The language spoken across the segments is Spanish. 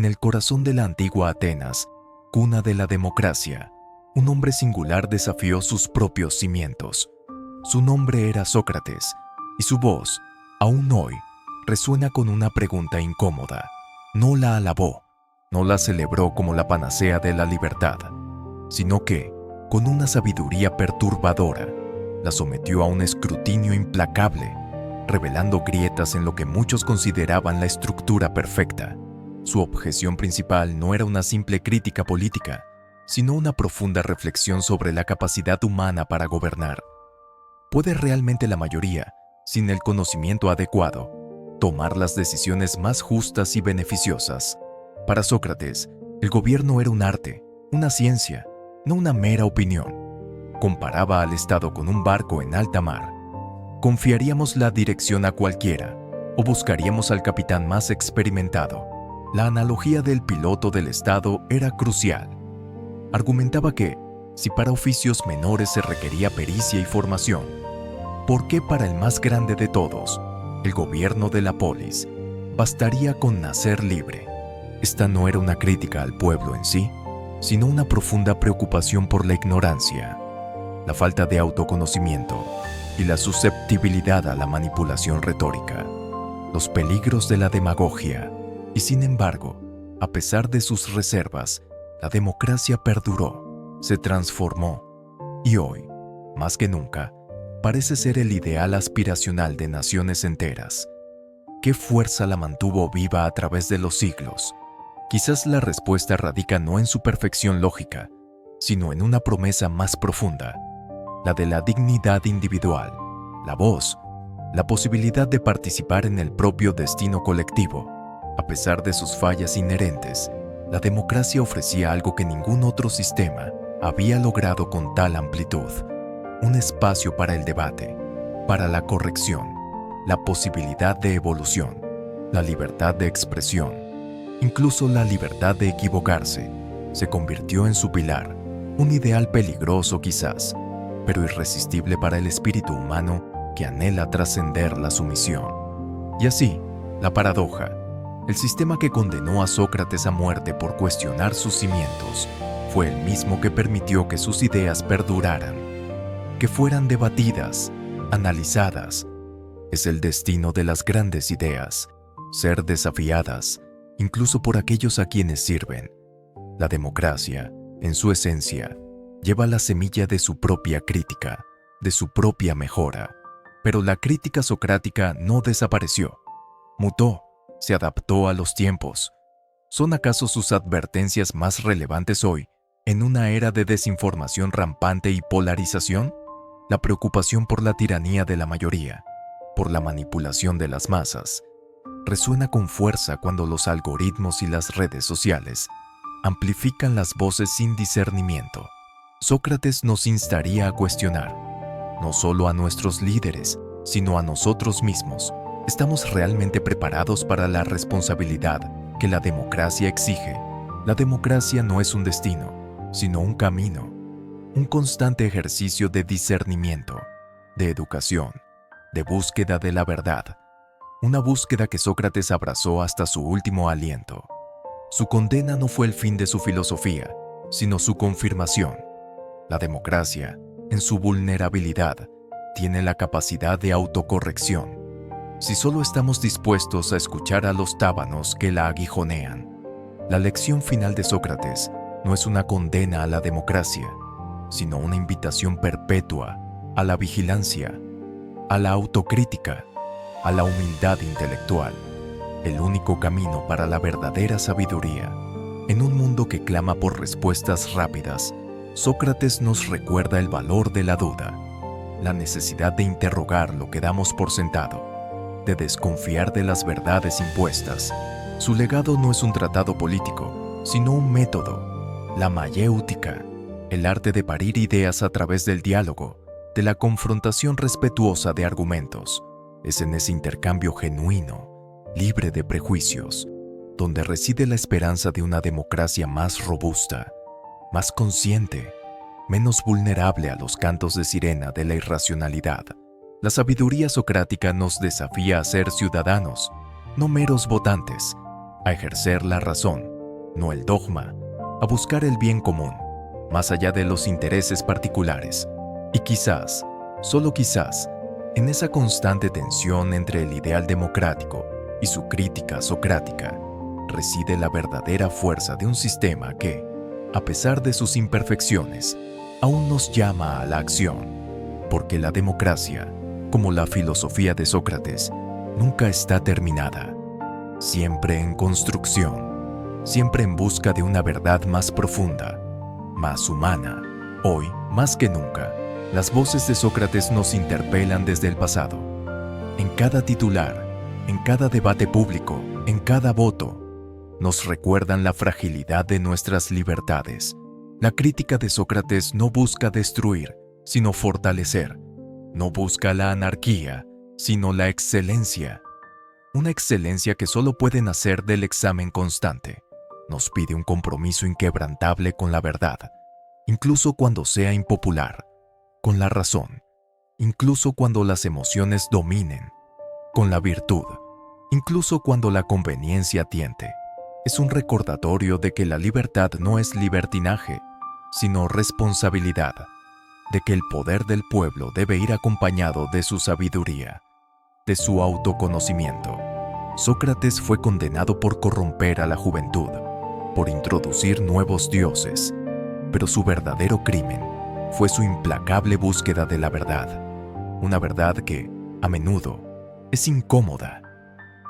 en el corazón de la antigua Atenas, cuna de la democracia, un hombre singular desafió sus propios cimientos. Su nombre era Sócrates, y su voz, aún hoy, resuena con una pregunta incómoda. No la alabó, no la celebró como la panacea de la libertad, sino que, con una sabiduría perturbadora, la sometió a un escrutinio implacable, revelando grietas en lo que muchos consideraban la estructura perfecta. Su objeción principal no era una simple crítica política, sino una profunda reflexión sobre la capacidad humana para gobernar. ¿Puede realmente la mayoría, sin el conocimiento adecuado, tomar las decisiones más justas y beneficiosas? Para Sócrates, el gobierno era un arte, una ciencia, no una mera opinión. Comparaba al Estado con un barco en alta mar. ¿Confiaríamos la dirección a cualquiera o buscaríamos al capitán más experimentado? La analogía del piloto del Estado era crucial. Argumentaba que, si para oficios menores se requería pericia y formación, ¿por qué para el más grande de todos, el gobierno de la polis, bastaría con nacer libre? Esta no era una crítica al pueblo en sí, sino una profunda preocupación por la ignorancia, la falta de autoconocimiento y la susceptibilidad a la manipulación retórica, los peligros de la demagogia. Y sin embargo, a pesar de sus reservas, la democracia perduró, se transformó y hoy, más que nunca, parece ser el ideal aspiracional de naciones enteras. ¿Qué fuerza la mantuvo viva a través de los siglos? Quizás la respuesta radica no en su perfección lógica, sino en una promesa más profunda, la de la dignidad individual, la voz, la posibilidad de participar en el propio destino colectivo. A pesar de sus fallas inherentes, la democracia ofrecía algo que ningún otro sistema había logrado con tal amplitud: un espacio para el debate, para la corrección, la posibilidad de evolución, la libertad de expresión, incluso la libertad de equivocarse, se convirtió en su pilar, un ideal peligroso quizás, pero irresistible para el espíritu humano que anhela trascender la sumisión. Y así, la paradoja: el sistema que condenó a Sócrates a muerte por cuestionar sus cimientos fue el mismo que permitió que sus ideas perduraran, que fueran debatidas, analizadas. Es el destino de las grandes ideas, ser desafiadas, incluso por aquellos a quienes sirven. La democracia, en su esencia, lleva la semilla de su propia crítica, de su propia mejora. Pero la crítica socrática no desapareció, mutó, se adaptó a los tiempos. ¿Son acaso sus advertencias más relevantes hoy, en una era de desinformación rampante y polarización? La preocupación por la tiranía de la mayoría, por la manipulación de las masas, resuena con fuerza cuando los algoritmos y las redes sociales amplifican las voces sin discernimiento. Sócrates nos instaría a cuestionar, no solo a nuestros líderes, sino a nosotros mismos. ¿Estamos realmente preparados para la responsabilidad que la democracia exige? La democracia no es un destino, sino un camino, un constante ejercicio de discernimiento, de educación, de búsqueda de la verdad, una búsqueda que Sócrates abrazó hasta su último aliento. Su condena no fue el fin de su filosofía, sino su confirmación. La democracia, en su vulnerabilidad, tiene la capacidad de autocorrección. Si solo estamos dispuestos a escuchar a los tábanos que la aguijonean. La lección final de Sócrates no es una condena a la democracia, sino una invitación perpetua a la vigilancia, a la autocrítica, a la humildad intelectual, el único camino para la verdadera sabiduría. En un mundo que clama por respuestas rápidas, Sócrates nos recuerda el valor de la duda, la necesidad de interrogar lo que damos por sentado, de desconfiar de las verdades impuestas. Su legado no es un tratado político, sino un método, la mayéutica, el arte de parir ideas a través del diálogo, de la confrontación respetuosa de argumentos. Es en ese intercambio genuino, libre de prejuicios, donde reside la esperanza de una democracia más robusta, más consciente, menos vulnerable a los cantos de sirena de la irracionalidad. La sabiduría socrática nos desafía a ser ciudadanos, no meros votantes, a ejercer la razón, no el dogma, a buscar el bien común, más allá de los intereses particulares. Y quizás, solo quizás, en esa constante tensión entre el ideal democrático y su crítica socrática, reside la verdadera fuerza de un sistema que, a pesar de sus imperfecciones, aún nos llama a la acción, porque la democracia, como la filosofía de Sócrates, nunca está terminada, siempre en construcción, siempre en busca de una verdad más profunda, más humana. Hoy, más que nunca, las voces de Sócrates nos interpelan desde el pasado. En cada titular, en cada debate público, en cada voto, nos recuerdan la fragilidad de nuestras libertades. La crítica de Sócrates no busca destruir, sino fortalecer. No busca la anarquía, sino la excelencia. Una excelencia que solo puede nacer del examen constante. Nos pide un compromiso inquebrantable con la verdad, incluso cuando sea impopular, con la razón, incluso cuando las emociones dominen, con la virtud, incluso cuando la conveniencia tiente. Es un recordatorio de que la libertad no es libertinaje, sino responsabilidad, de que el poder del pueblo debe ir acompañado de su sabiduría, de su autoconocimiento. Sócrates fue condenado por corromper a la juventud, por introducir nuevos dioses, pero su verdadero crimen fue su implacable búsqueda de la verdad, una verdad que, a menudo, es incómoda.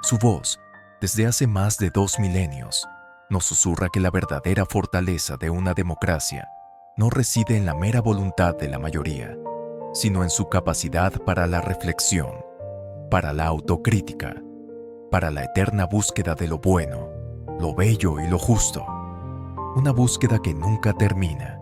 Su voz, desde hace más de 2 milenios, nos susurra que la verdadera fortaleza de una democracia no reside en la mera voluntad de la mayoría, sino en su capacidad para la reflexión, para la autocrítica, para la eterna búsqueda de lo bueno, lo bello y lo justo. Una búsqueda que nunca termina,